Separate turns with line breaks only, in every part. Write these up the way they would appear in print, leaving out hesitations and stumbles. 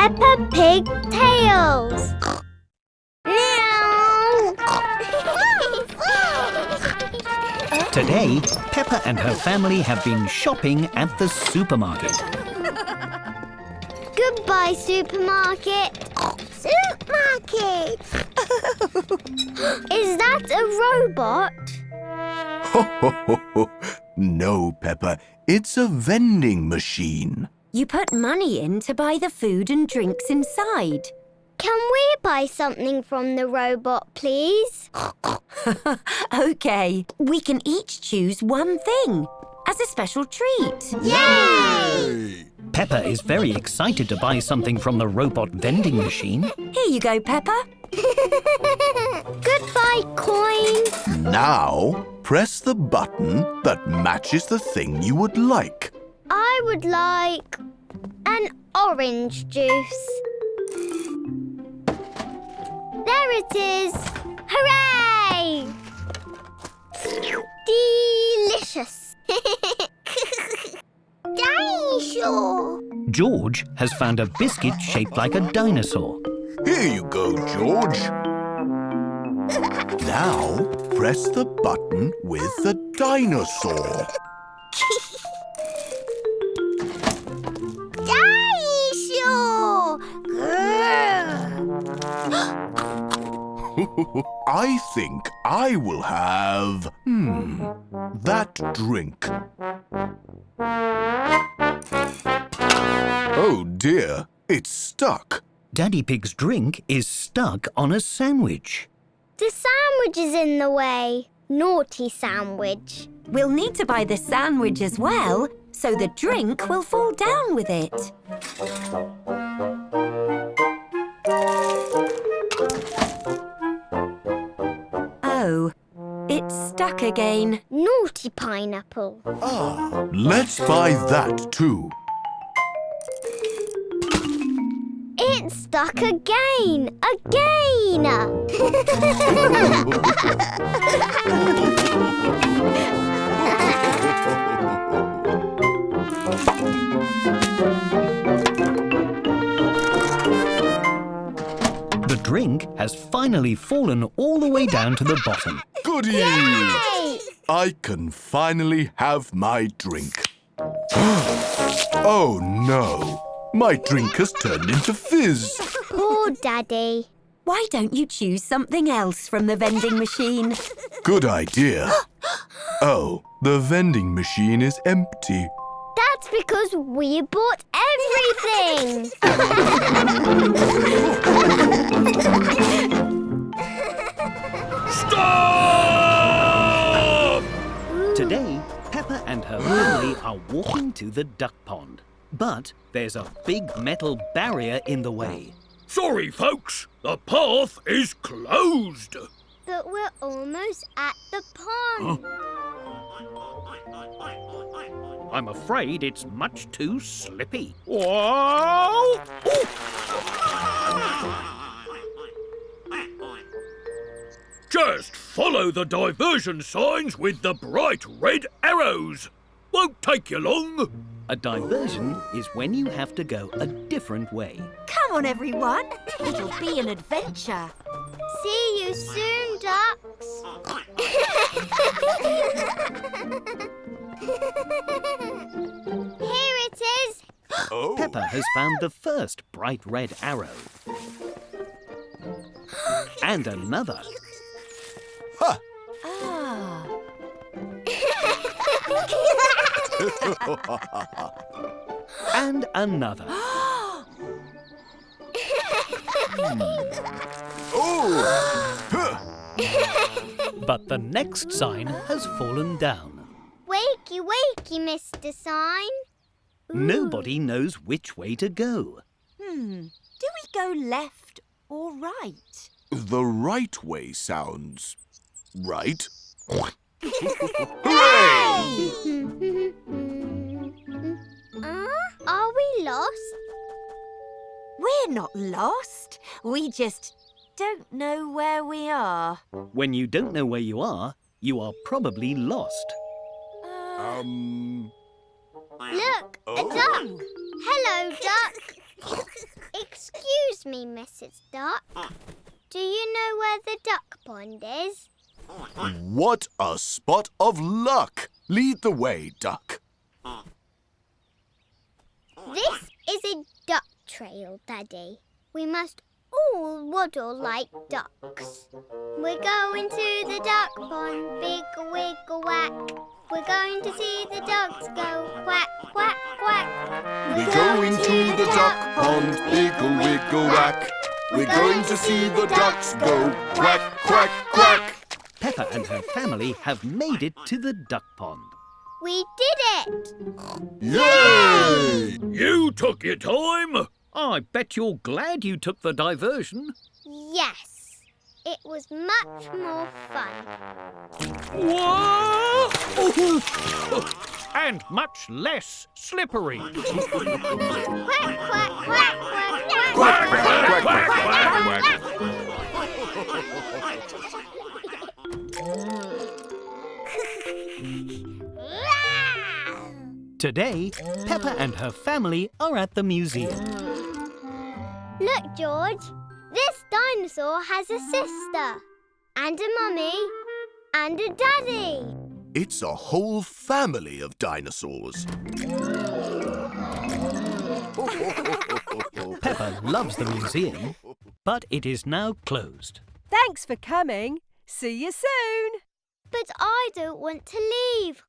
Peppa Pig Tales.
Today, Peppa and her family have been shopping at the supermarket.
Goodbye, supermarket. Supermarket. Is that a robot?
Ho, ho, ho, ho. No, Peppa. It's a vending machine.
You put money in to buy the food and drinks inside.
Can we buy something from the robot, please?
OK, we can each choose one thing as a special treat.
Yay!
Peppa is very excited to buy something from the robot vending machine.
Here you go, Peppa.
Goodbye, coin.
Now, press the button that matches the thing you would like.
I would like an orange juice. There it is! Hooray! Delicious! Dinosaur!
George has found a biscuit shaped like a dinosaur.
Here you go, George. Now, press the button with the dinosaur.
Dinosaur!
I think I will have, that drink. Oh dear, it's stuck.
Daddy Pig's drink is stuck on a sandwich.
The sandwich is in the way. Naughty sandwich.
We'll need to buy the sandwich as well, so the drink will fall down with it. Oh, it's stuck again.
Naughty pineapple.
Ah, let's buy that too.
It's stuck again. Again.
The drink has finally fallen all the way down to the bottom.
Goody!
Yay!
I can finally have my drink. Oh no! My drink has turned into fizz.
Poor Daddy.
Why don't you choose something else from the vending machine?
Good idea. Oh, the vending machine is empty.
That's because we bought everything.
Stop!
Today, Peppa and her family are walking to the duck pond. But there's a big metal barrier in the way.
Sorry, folks. The path is closed.
But we're almost at the pond.
I'm afraid it's much too slippy.
Whoa! Just follow the diversion signs with the bright red arrows. Won't take you long.
A diversion is when you have to go a different way.
Come on, everyone. It'll be an adventure.
See you soon, ducks. Here it is.
Oh.
Peppa has found the first bright red arrow. And another.
Ha!
Ah.
And another.
Oh! Huh.
But the next sign has fallen down.
Wakey, wakey, Mr. Sign.
Nobody knows which way to go.
Do we go left or right?
The right way sounds right. Hooray!
Are we lost?
We're not lost. We just don't know where we are.
When you don't know where you are probably lost.
Look, a duck. Hello, duck. Excuse me, Mrs. Duck. Do you know where the duck pond is?
What a spot of luck! Lead the way, Duck.
This is a duck trail, Daddy. We must all waddle like ducks. We're going to the duck pond, big wiggle whack. We're going to see the ducks go quack, quack, quack.
We're going to the duck pond, wiggle, wiggle, whack. We're going to see the ducks go quack, quack, quack.
Peppa and her family have made it to the duck pond.
We did it!
Yay!
You took your time.
I bet you're glad you took the diversion.
Yes, it was much more fun.
Whoa! And much less slippery.
Quack, quack, quack, quack, quack, quack,
Quack, quack, quack, quack, quack.
Today, Peppa and her family are at the museum.
Look, George, this dinosaur has a sister, and a mummy, and a daddy.
It's a whole family of dinosaurs.
Peppa loves the museum, but it is now closed.
Thanks for coming. See you soon.
But I don't want to leave.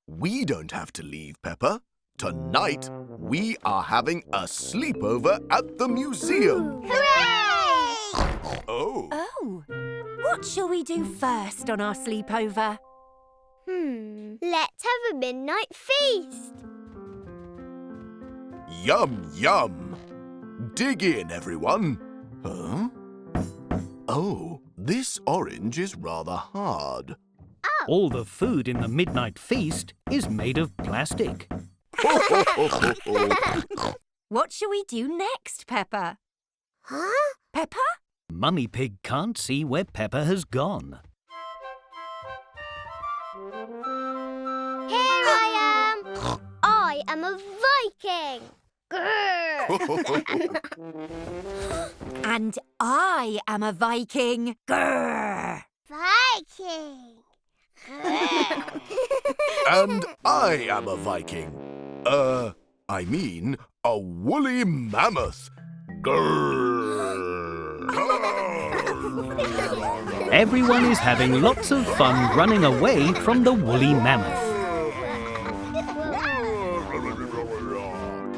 We don't have to leave, Peppa. Tonight, we are having a sleepover at the museum.
Hooray!
Oh.
Oh, what shall we do first on our sleepover?
Let's have a midnight feast.
Yum, yum. Dig in, everyone. Huh? Oh, this orange is rather hard.
All the food in the midnight feast is made of plastic.
What shall we do next, Peppa?
Huh?
Peppa?
Mummy Pig can't see where Peppa has gone.
Here I am. I am a Viking. Grrr.
And I am a Viking. Grrr!
Viking.
And I am a Viking. I mean a woolly mammoth. Grrr.
Everyone is having lots of fun running away from the woolly mammoth.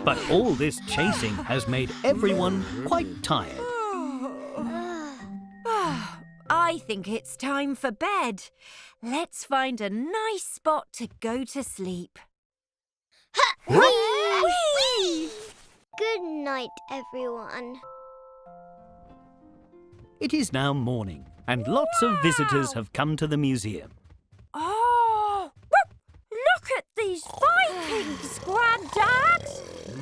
But all this chasing has made everyone quite tired.
I think it's time for bed. Let's find a nice spot to go to sleep.
Whee! Good night, everyone.
It is now morning, and lots of visitors have come to the museum.
Oh, look at these Vikings, Grandad.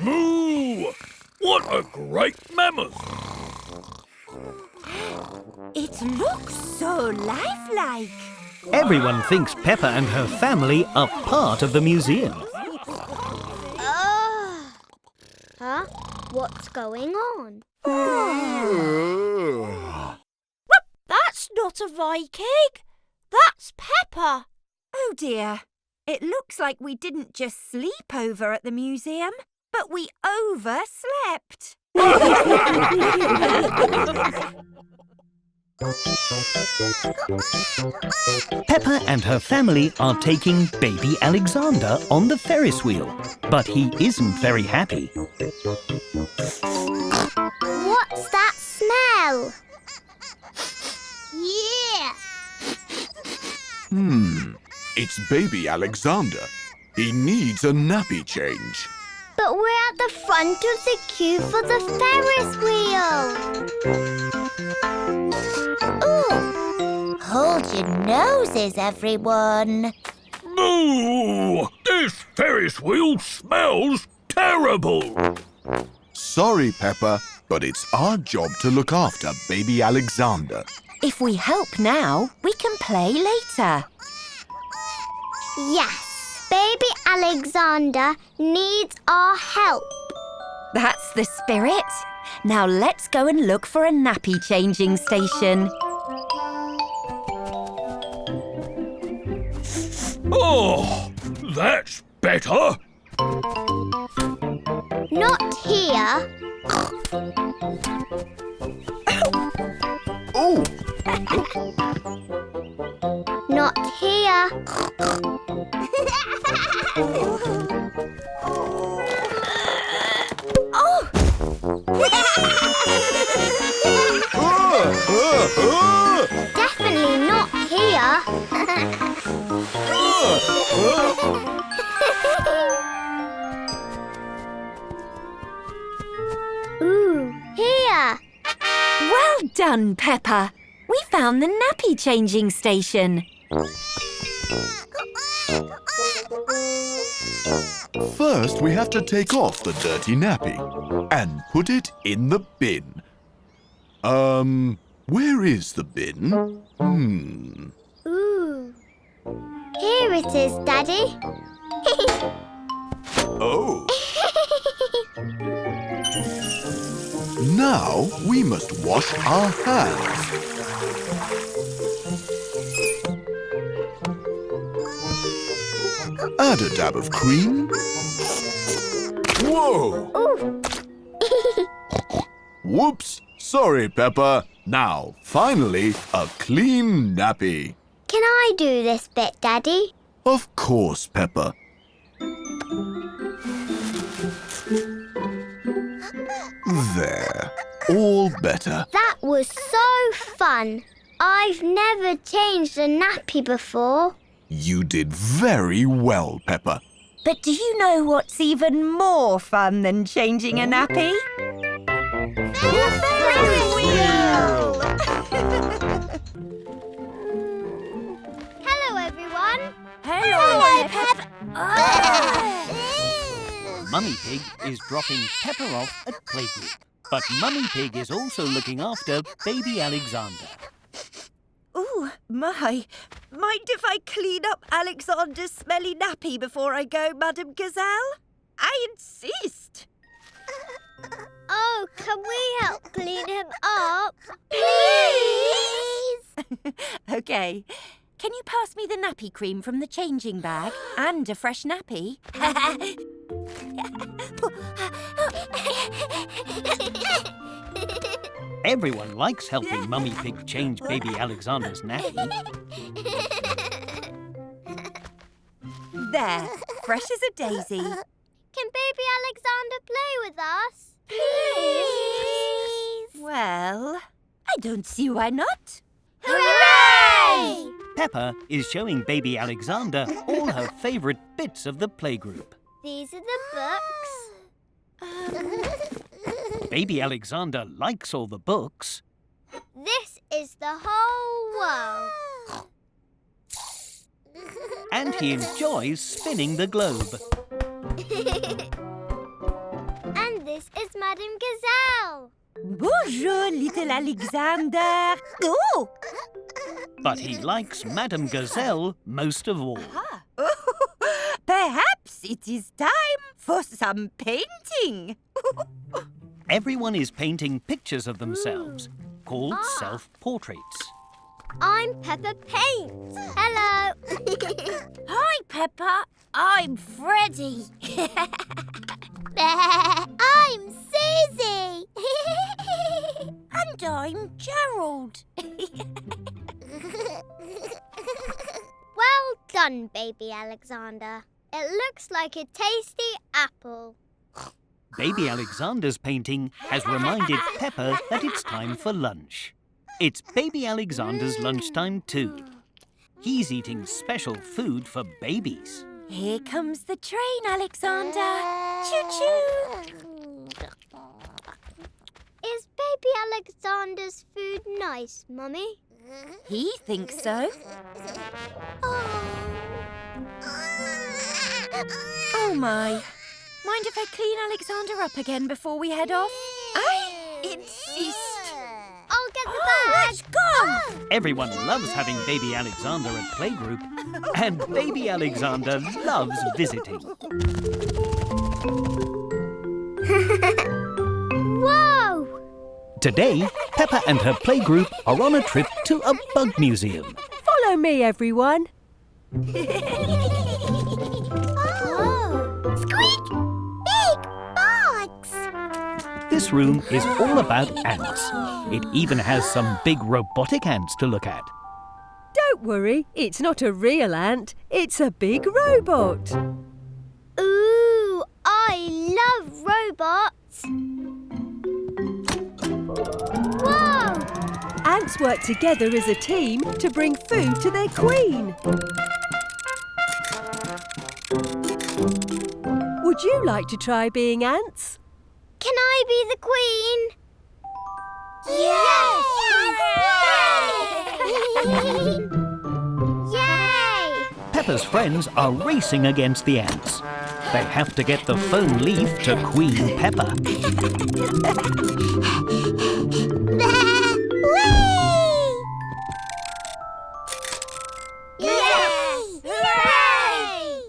Moo! What a great mammoth!
It looks so lifelike.
Everyone thinks Peppa and her family are part of the museum.
Huh? What's going on?
That's not a Viking. That's Peppa. Oh dear. It looks like we didn't just sleep over at the museum, but we overslept.
Peppa and her family are taking baby Alexander on the Ferris wheel, but he isn't very happy.
What's that smell? Yeah!
It's baby Alexander. He needs a nappy change.
But we're at the front of the queue for the Ferris wheel. Ooh! Hold your noses, everyone.
Moo! This Ferris wheel smells terrible.
Sorry, Peppa, but it's our job to look after baby Alexander.
If we help now, we can play later.
Yes, baby Alexander needs our help.
That's the spirit. Now let's go and look for a nappy changing station.
Oh, that's better.
Not here.
Oh,
Not here. Definitely not here. Ooh, here.
Well done, Peppa. We found the nappy changing station.
First, we have to take off the dirty nappy and put it in the bin. Where is the bin?
Ooh. Here it is, Daddy.
Oh. Now we must wash our hands. Add a dab of cream. Whoa!
Ooh.
Whoops! Sorry, Peppa. Now, finally, a clean nappy.
Can I do this bit, Daddy?
Of course, Peppa. There. All better.
That was so fun. I've never changed a nappy before.
You did very well, Peppa.
But do you know what's even more fun than changing a nappy?
Hello, everyone.
Hello, Peppa.
Mummy Pig is dropping Peppa off at playgroup. But Mummy Pig is also looking after baby Alexander.
Ooh, my. Mind if I clean up Alexander's smelly nappy before I go, Madame Gazelle? I insist.
Oh, can we help clean him up? Please!
OK. Can you pass me the nappy cream from the changing bag and a fresh nappy?
Everyone likes helping Mummy Pig change baby Alexander's nappy.
There, fresh as a daisy.
Can baby Alexander play with us? Please!
Well, I don't see why not.
Hooray!
Peppa is showing baby Alexander all her favourite bits of the playgroup.
These are the books.
Baby Alexander likes all the books.
This is the whole world.
And he enjoys spinning the globe.
And this is Madame Gazelle.
Bonjour, little Alexander. Oh!
But he likes Madame Gazelle most of all.
Perhaps it is time for some painting.
Everyone is painting pictures of themselves, called self-portraits.
I'm Peppa Paint. Hello.
Hi, Peppa. I'm Freddy.
I'm Susie.
And I'm Gerald.
Well done, baby Alexander. It looks like a tasty apple.
Baby Alexander's painting has reminded Peppa that it's time for lunch. It's baby Alexander's lunchtime too. He's eating special food for babies.
Here comes the train, Alexander. Choo-choo.
Is baby Alexander's food nice, Mummy?
He thinks so. Oh, my. Mind if I clean Alexander up again before we head off? I insist.
I'll get the bag.
Let's go.
Everyone loves having baby Alexander at playgroup, and baby Alexander loves visiting.
Whoa!
Today, Peppa and her playgroup are on a trip to a bug museum.
Follow me, everyone.
Oh. Squeak! Big bugs!
This room is all about ants. It even has some big robotic ants to look at.
Don't worry, it's not a real ant. It's a big robot.
Ooh, I love robots. Whoa!
Ants work together as a team to bring food to their queen. Would you like to try being ants?
Can I be the queen? Yes! Yay! Yay!
Peppa's friends are racing against the ants. They have to get the foam leaf to Queen Peppa.
Whee! Yes! Hooray!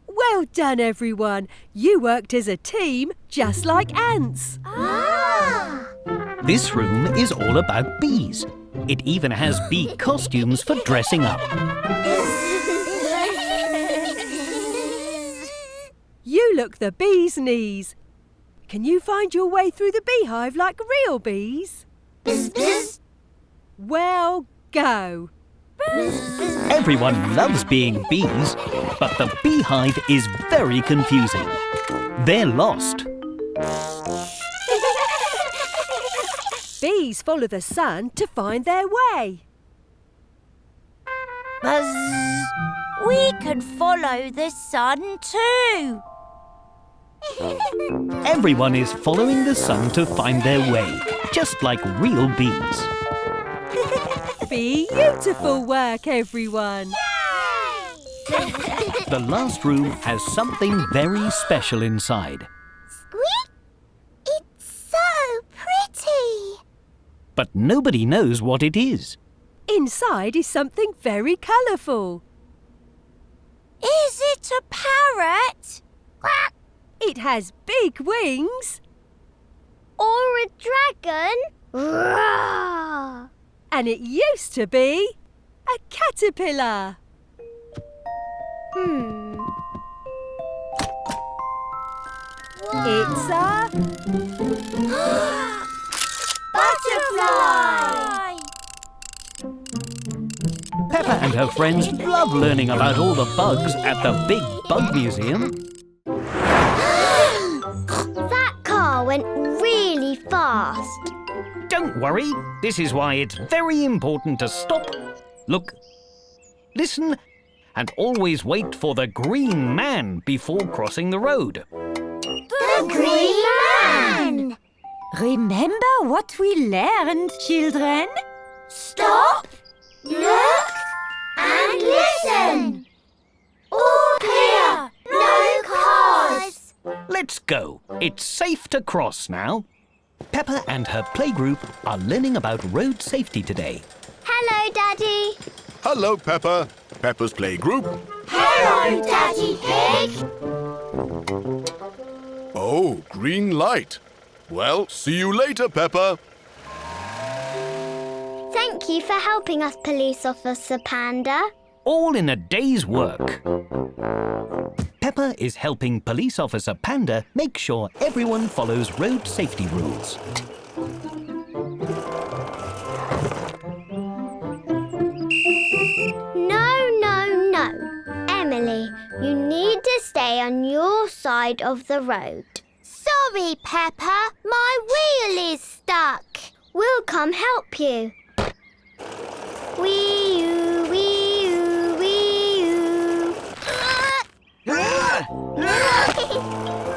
Well done, everyone. You worked as a team, just like ants.
Ah!
This room is all about bees. It even has bee costumes for dressing up.
You look the bee's knees. Can you find your way through the beehive like real bees?
Bzz, bzz.
Well, go.
Everyone loves being bees, but the beehive is very confusing. They're lost.
Bees follow the sun to find their way.
Buzz! We can follow the sun too.
Everyone is following the sun to find their way, just like real bees.
Beautiful work, everyone.
The last room has something very special inside.
Squeak! It's so pretty.
But nobody knows what it is.
Inside is something very colourful.
Is it a parrot?
Quack!
It has big wings
Or a dragon. Roar!
and it used to be a caterpillar. It's a
Butterfly!
Peppa and her friends love learning about all the bugs at the Big Bug Museum.
That car went really fast.
Don't worry, this is why it's very important to stop, look, listen, and always wait for the green man before crossing the road.
The Green Man!
Remember what we learned, children?
Stop, look, and listen. All clear, no cars.
Let's go. It's safe to cross now. Peppa and her playgroup are learning about road safety today.
Hello, Daddy.
Hello, Peppa. Peppa's playgroup.
Hello, Daddy Pig.
Oh, green light. Well, see you later, Peppa.
Thank you for helping us, Police Officer Panda.
All in a day's work. Peppa is helping Police Officer Panda make sure everyone follows road safety rules.
No. Emily, you need to stay on your side of the road. Sorry, Peppa. My wheel is stuck. We'll come help you. Wee-oo, wee-oo, wee-oo.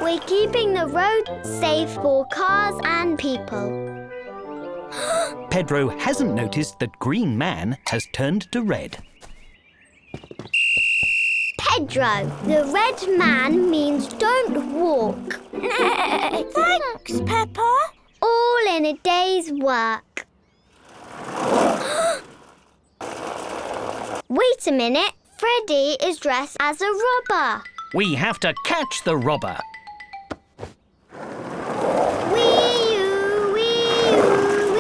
We're keeping the road safe for cars and people.
Pedro hasn't noticed that Green Man has turned to red.
Pedro, the red man means don't walk.
Thanks, Peppa.
All in a day's work. Wait a minute. Freddy is dressed as a robber.
We have to catch the robber.
Wee-oo, wee-oo,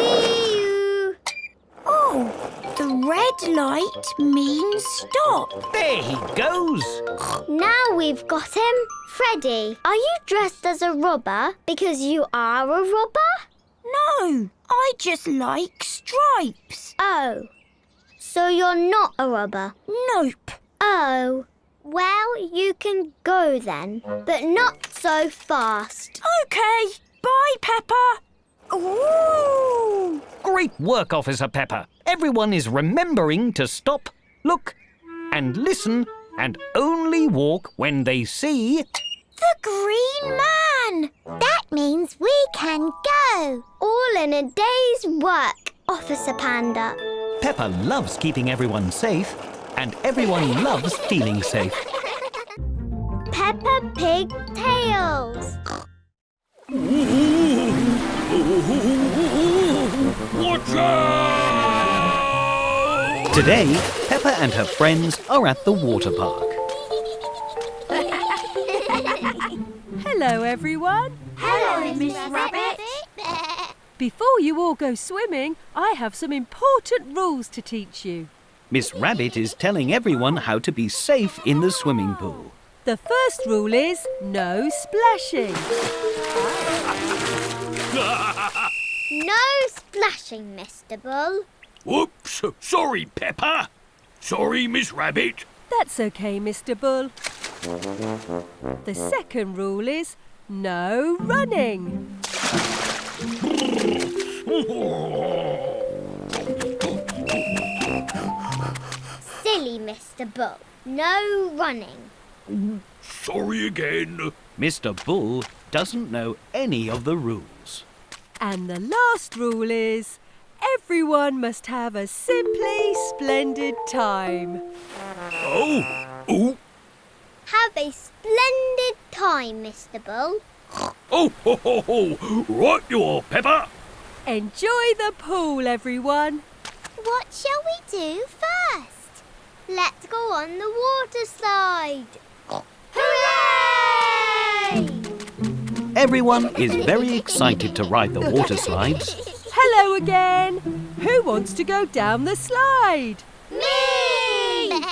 red light means stop.
There he goes.
Now we've got him. Freddie, are you dressed as a robber because you are a robber?
No, I just like stripes.
Oh, so you're not a robber?
Nope.
Oh, well, you can go then, but not so fast.
OK, bye, Peppa. Ooh!
Great work, Officer Peppa. Everyone is remembering to stop, look, and listen, and only walk when they see...
The green man!
That means we can go. All in a day's work, Officer Panda.
Peppa loves keeping everyone safe, and everyone loves feeling safe.
Peppa Pig Tales.
Watch out!
Today, Peppa and her friends are at the water park.
Hello, everyone.
Hello, Miss Rabbit.
Before you all go swimming, I have some important rules to teach you.
Miss Rabbit is telling everyone how to be safe in the swimming pool.
The first rule is no splashing.
No splashing, Mr. Bull.
Whoops! Sorry, Peppa. Sorry, Miss Rabbit.
That's okay, Mr. Bull. The second rule is no running.
Silly Mr. Bull. No running.
Sorry again.
Mr. Bull doesn't know any of the rules.
And the last rule is everyone must have a simply splendid time.
Oh!
Have a splendid time, Mr. Bull.
Oh, ho, ho, ho! Right you are, Peppa.
Enjoy the pool, everyone.
What shall we do first? Let's go on the water slide. Hooray!
Everyone is very excited to ride the water slides.
Hello again. Who wants to go down the slide?
Me!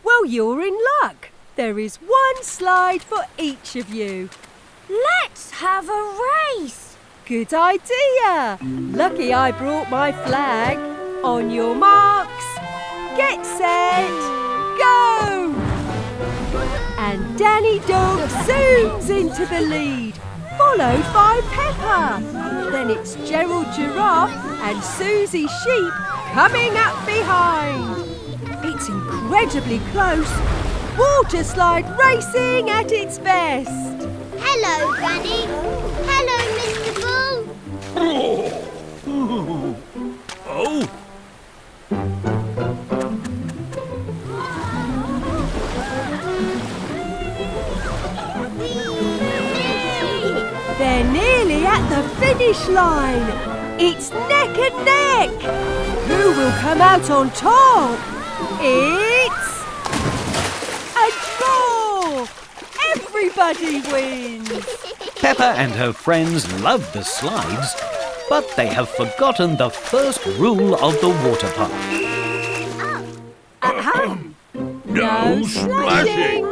Well, you're in luck. There is one slide for each of you.
Let's have a race.
Good idea. Lucky I brought my flag. On your marks, get set, go! And Danny Dog zooms into the lead, followed by Peppa. Then it's Gerald Giraffe and Susie Sheep coming up behind. It's incredibly close. Water slide racing at its best.
Hello, Granny. Hello, Mr. Bull.
Oh!
They're nearly at the finish line. It's neck and neck. Who will come out on top? It's a draw. Everybody wins.
Peppa and her friends love the slides, but they have forgotten the first rule of the water park.
No splashing!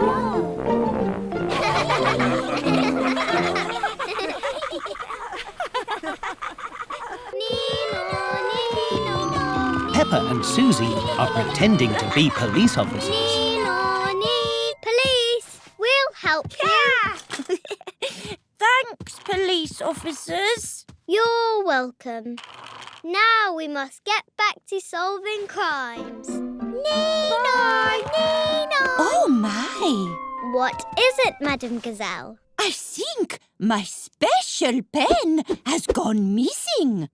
Peppa and Susie are pretending to be police officers.
Police, we'll help you.
Thanks, police officers.
You're welcome. Now we must get back to solving crimes. Nino!
Oh, my!
What is it, Madam Gazelle?
I think my special pen has gone missing.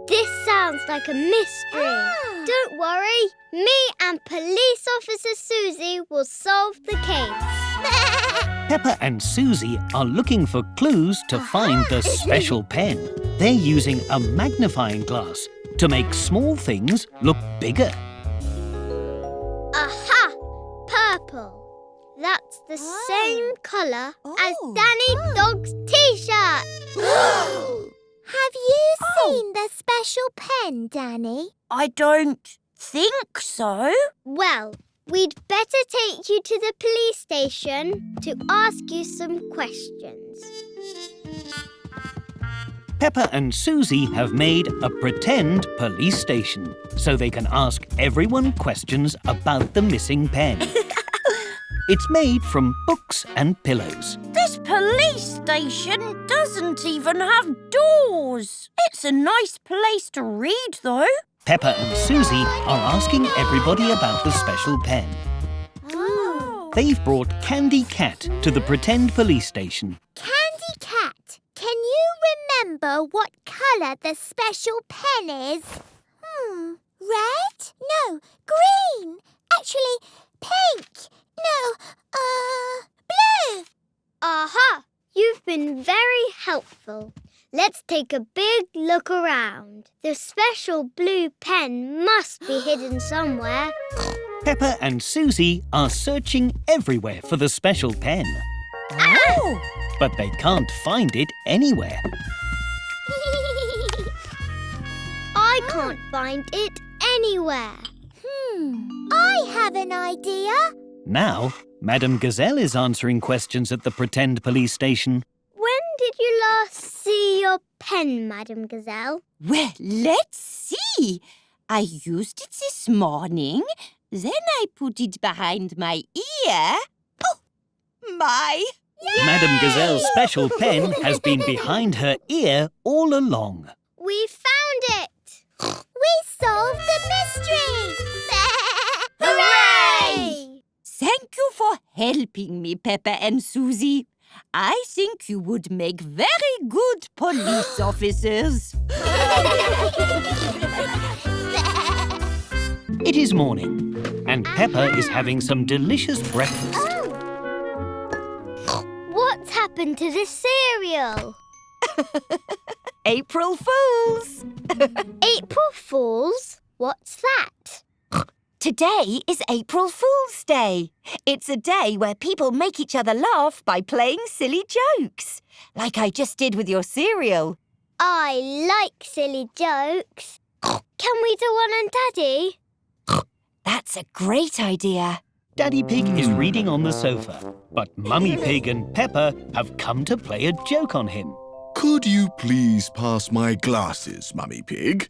This sounds like a mystery. Don't worry. Me and Police Officer Susie will solve the case.
Peppa and Susie are looking for clues to find the special pen. They're using a magnifying glass to make small things look bigger.
Aha! Purple. That's the same colour as Danny Dog's T-shirt.
Have you seen the special
special pen, Danny?
I don't think so.
Well, we'd better take you to the police station to ask you some questions.
Peppa and Susie have made a pretend police station so they can ask everyone questions about the missing pen. It's made from books and pillows.
This police station doesn't even have doors. It's a nice place to read, though.
Peppa and Susie are asking everybody about the special pen.
Oh.
They've brought Candy Cat to the pretend police station.
Candy Cat, can you remember what colour the special pen is? Red? No, green. Actually, pink. No, blue. Aha! You've been very helpful. Let's take a big look around. The special blue pen must be hidden somewhere.
Peppa and Susie are searching everywhere for the special pen.
Oh!
But they can't find it anywhere.
I can't find it anywhere. I have an idea.
Now, Madame Gazelle is answering questions at the pretend police station.
When did you last see your pen, Madame Gazelle?
Well, let's see. I used it this morning. Then I put it behind my ear. Oh, my!
Madame Gazelle's special pen has been behind her ear all along.
We found it! We solved the mystery! Hooray!
Thank you for helping me, Peppa and Susie. I think you would make very good police officers.
It is morning, and Peppa is having some delicious breakfast.
What's happened to the cereal?
April Fools!
April Fools? What's that?
Today is April Fool's Day. It's a day where people make each other laugh by playing silly jokes, like I just did with your cereal.
I like silly jokes. Can we do one on Daddy?
That's a great idea.
Daddy Pig is reading on the sofa, but Mummy Pig and Peppa have come to play a joke on him.
Could you please pass my glasses, Mummy Pig?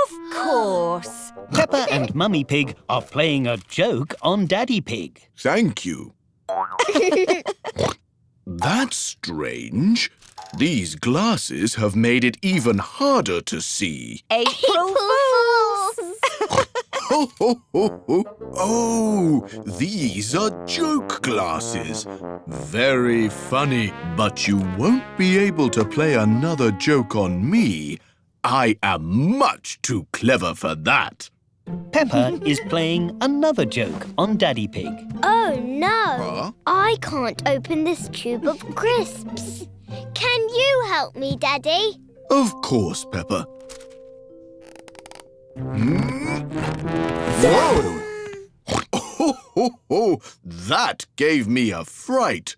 Of course.
Peppa and Mummy Pig are playing a joke on Daddy Pig.
Thank you. That's strange. These glasses have made it even harder to see.
April Fools!
Ho, ho, ho, ho. Oh, these are joke glasses. Very funny, but you won't be able to play another joke on me. I am much too clever for that.
Peppa is playing another joke on Daddy Pig.
Oh no!
Huh?
I can't open this tube of crisps. Can you help me, Daddy?
Of course, Peppa. Whoa! Oh, ho, ho. That gave me a fright.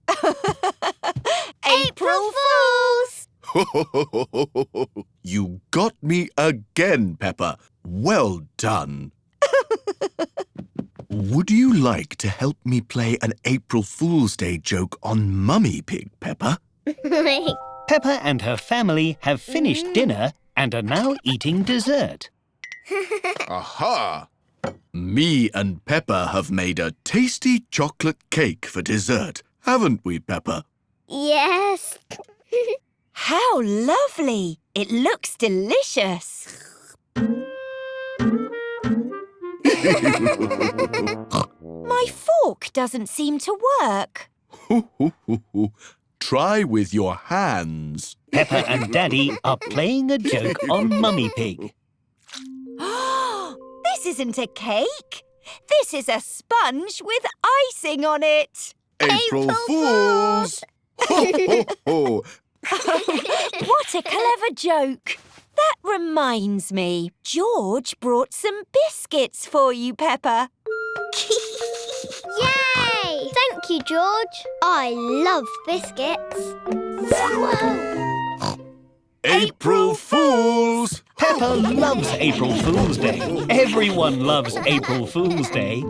April Fools!
You got me again, Peppa. Well done. Would you like to help me play an April Fool's Day joke on Mummy Pig, Peppa?
Peppa and her family have finished dinner and are now eating dessert.
Aha! Me and Peppa have made a tasty chocolate cake for dessert, haven't we, Peppa?
Yes.
How lovely! It looks delicious. My fork doesn't seem to work.
Try with your hands.
Peppa and Daddy are playing a joke on Mummy Pig.
This isn't a cake. This is a sponge with icing on it.
April Fools! Ho, ho, ho.
What a clever joke. That reminds me, George brought some biscuits for you, Peppa.
Yay! Thank you, George. I love biscuits. Whoa.
April Fools!
Peppa Peppa loves April Fool's Day. Everyone loves April Fool's Day.